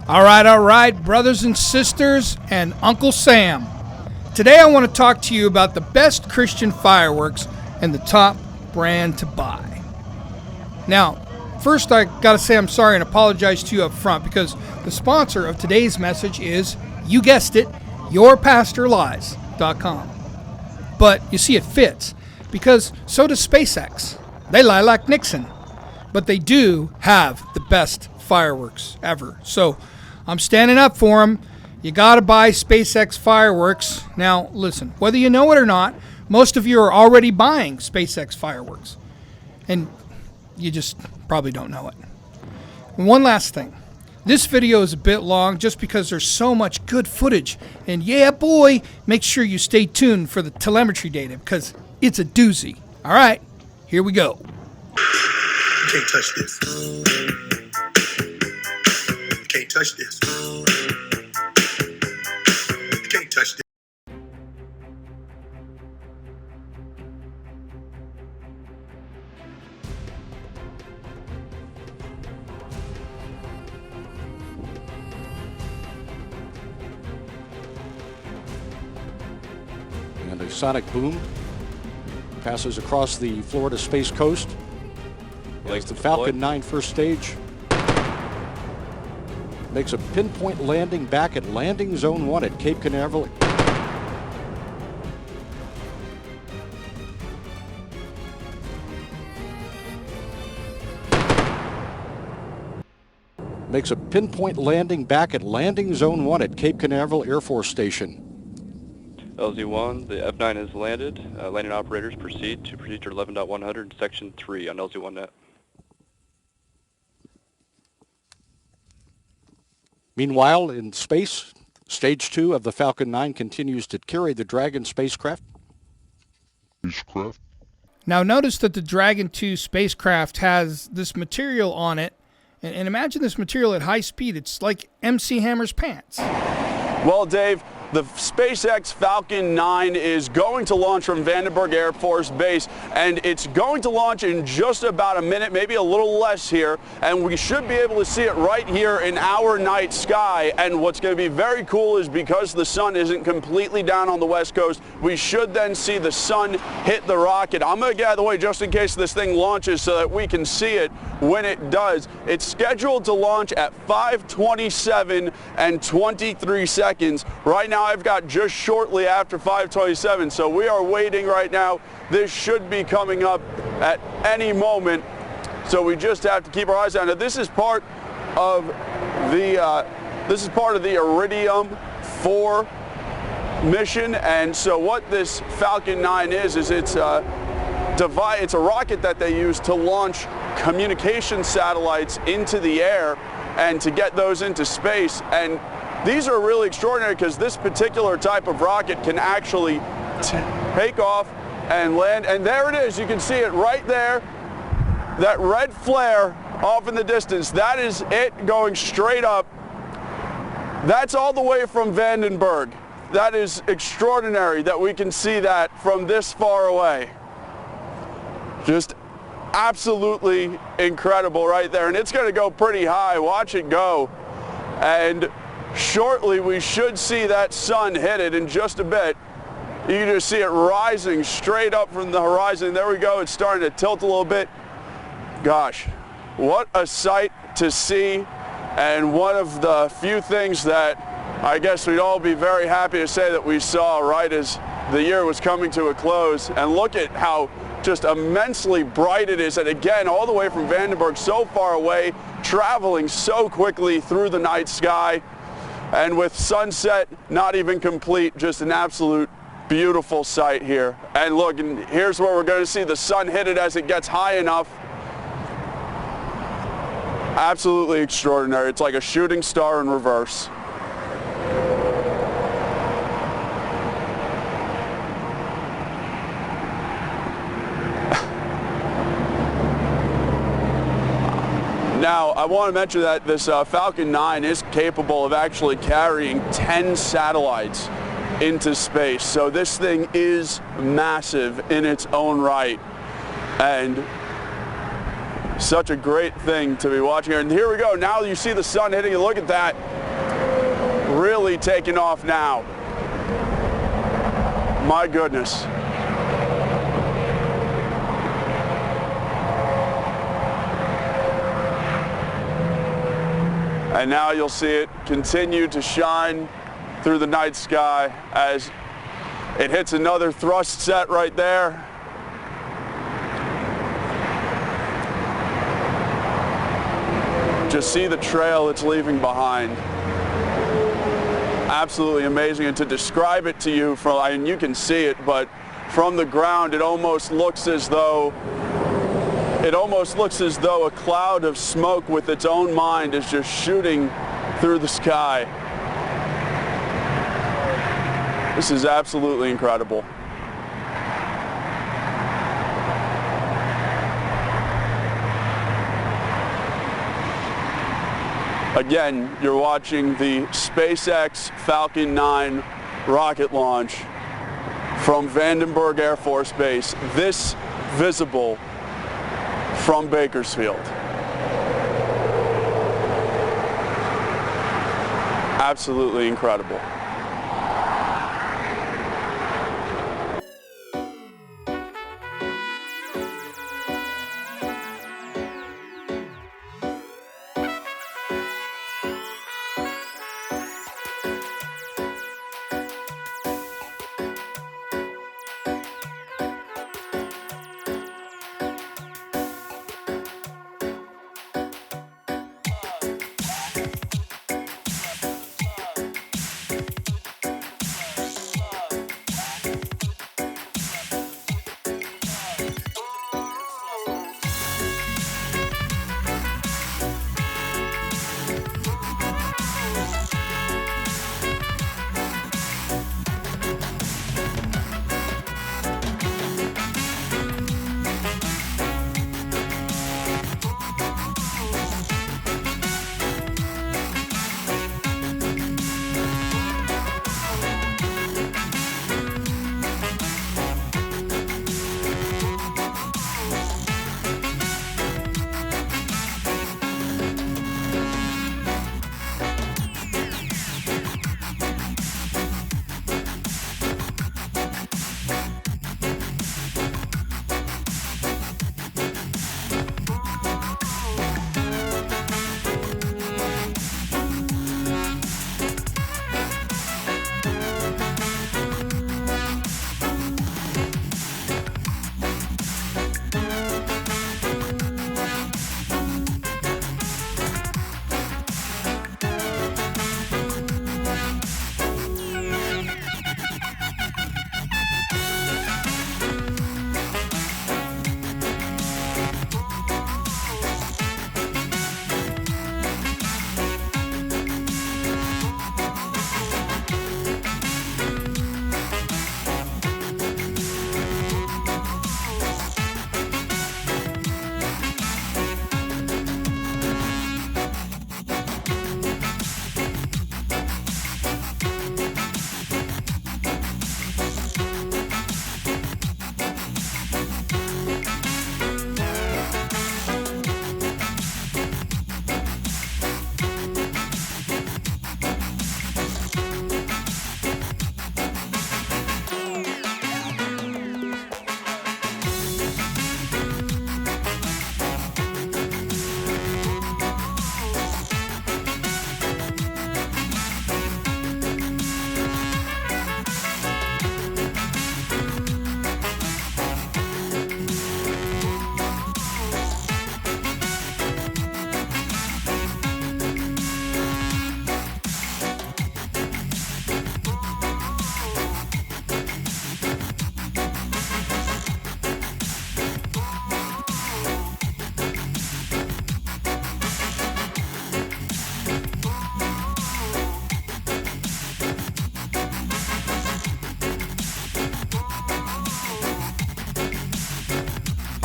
All right, brothers and sisters and Uncle Sam. Today I want to talk to you about the best Christian fireworks and the top brand to buy. Now, first I gotta say I'm sorry and apologize to you up front because the sponsor of today's message is, you guessed it, yourpastorlies.com. But you see, it fits because so does SpaceX. They lie like Nixon, but they do have the best fireworks ever. So I'm standing up for them. You gotta buy SpaceX fireworks. Now listen, whether you know it or not, most of you are already buying SpaceX fireworks. And you just probably don't know it. And one last thing. This video is a bit long just because there's so much good footage. And yeah, boy, make sure you stay tuned for the telemetry data because it's a doozy. All right, here we go. You can't touch this. You can't touch this. You can't touch this. And a sonic boom passes across the Florida Space Coast. As the Falcon 9 first stage makes a pinpoint landing back at Landing Zone 1 at Cape Canaveral. Makes a pinpoint landing back at Landing Zone 1 at Cape Canaveral Air Force Station. LZ-1, the F-9 has landed. Landing operators proceed to procedure 11.100, section 3 on LZ-1net. Meanwhile, in space, Stage 2 of the Falcon 9 continues to carry the Dragon spacecraft. Now notice that the Dragon 2 spacecraft has this material on it. And imagine this material at high speed. It's like MC Hammer's pants. Well, Dave, the SpaceX Falcon 9 is going to launch from Vandenberg Air Force Base, and it's going to launch in just about a minute, maybe a little less here, and we should be able to see it right here in our night sky. And what's going to be very cool is because the sun isn't completely down on the West Coast, we should then see the sun hit the rocket. I'm going to get out of the way just in case this thing launches so that we can see it when it does. It's scheduled to launch at 5:27 and 23 seconds. Right now I've got just shortly after 5:27, so we are waiting right now. This should be coming up at any moment, so we just have to keep our eyes on it. This is part of the Iridium 4 mission, and so what this Falcon 9 is it's a rocket that they use to launch communication satellites into the air and to get those into space. And these are really extraordinary because this particular type of rocket can actually take off and land. And there it is. You can see it right there. That red flare off in the distance. That is it going straight up. That's all the way from Vandenberg. That is extraordinary that we can see that from this far away. Just absolutely incredible right there. And it's going to go pretty high. Watch it go. And shortly we should see that sun hit it in just a bit. You can just see it rising straight up from the horizon. There we go. It's starting to tilt a little bit. Gosh, what a sight to see, and one of the few things that I guess we'd all be very happy to say that we saw right as the year was coming to a close. And look at how just immensely bright it is, and again all the way from Vandenberg, so far away, traveling so quickly through the night sky. And with sunset not even complete, just an absolute beautiful sight here. And look, and here's where we're going to see the sun hit it as it gets high enough. Absolutely extraordinary. It's like a shooting star in reverse. Now, I want to mention that this Falcon 9 is capable of actually carrying 10 satellites into space. So this thing is massive in its own right. And Such a great thing to be watching here. And here we go. Now you see the sun hitting it. Look at that. Really taking off now. My goodness. And now you'll see it continue to shine through the night sky as it hits another thrust set right there. Just see the trail it's leaving behind. Absolutely amazing. And to describe it to you, and you can see it, but from the ground it almost looks as though a cloud of smoke with its own mind is just shooting through the sky. This is absolutely incredible. Again, you're watching the SpaceX Falcon 9 rocket launch from Vandenberg Air Force Base, this visible from Bakersfield. Absolutely incredible.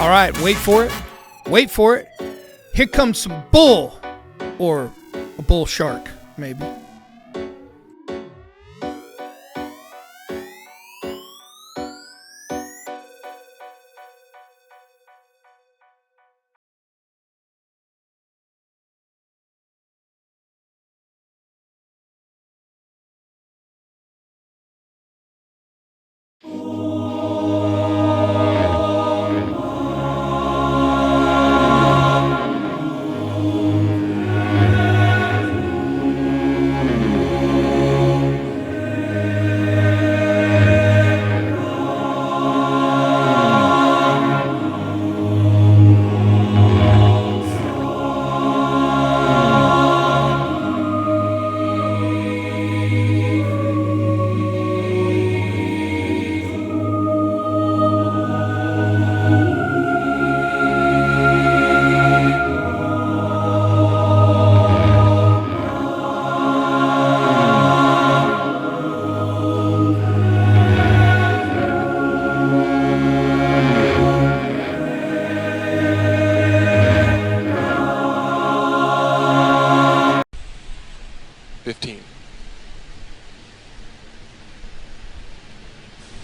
All right, wait for it. Wait for it. Here comes some bull, or a bull shark, maybe.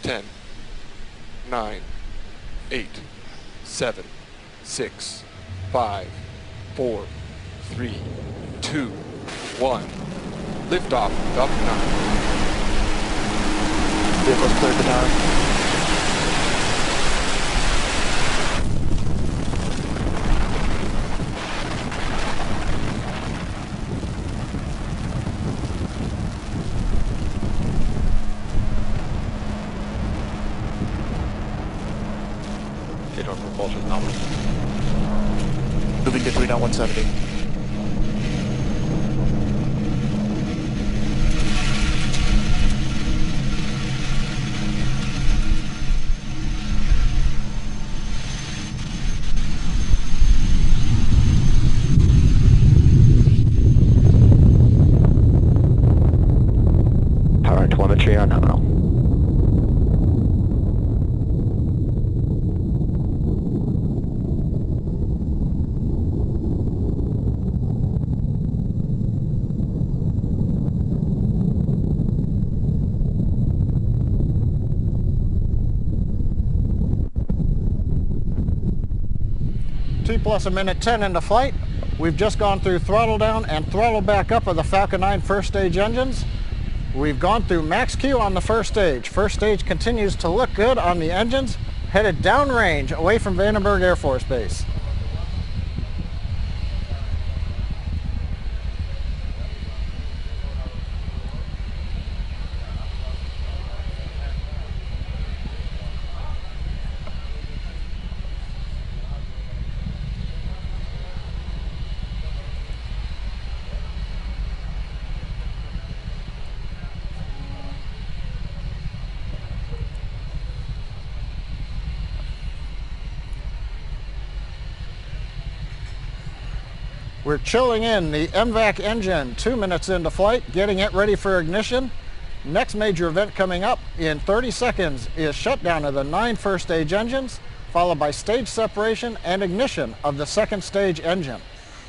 Ten, 9, 8, 7, 6, 5, 4, 3, 2, 1. Liftoff, Falcon 9. Vehicles cleared the tower. Takeoff propulsion nominal. Moving to 3.170. Power telemetry on nominal. T plus a minute 10 into flight. We've just gone through throttle down and throttle back up of the Falcon 9 first stage engines. We've gone through max Q on the first stage. First stage continues to look good on the engines, headed downrange away from Vandenberg Air Force Base. We're chilling in the MVAC engine 2 minutes into flight, getting it ready for ignition. Next major event coming up in 30 seconds is shutdown of the 9 first stage engines, followed by stage separation and ignition of the second stage engine.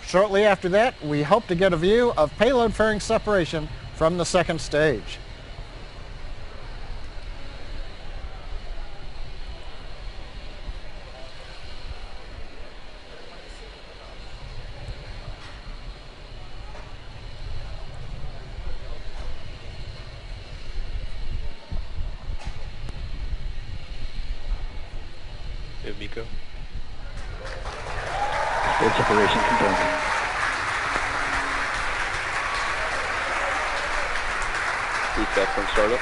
Shortly after that, we hope to get a view of payload fairing separation from the second stage. Miko. Stage separation confirmed. Reset from startup.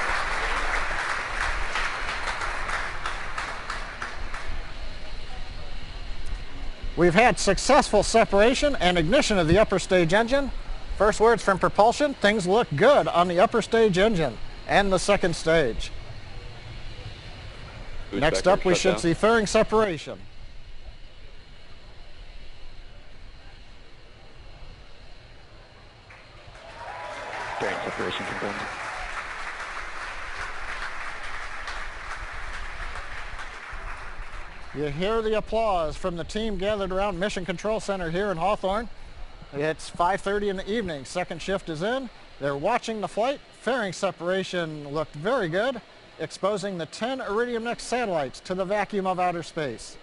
We've had successful separation and ignition of the upper stage engine. First words from propulsion, things look good on the upper stage engine and the second stage. Next up, we should see fairing separation. Fairing separation confirmed. You hear the applause from the team gathered around Mission Control Center here in Hawthorne. It's 5:30 in the evening. Second shift is in. They're watching the flight. Fairing separation looked very good, exposing the 10 Iridium NEXT satellites to the vacuum of outer space.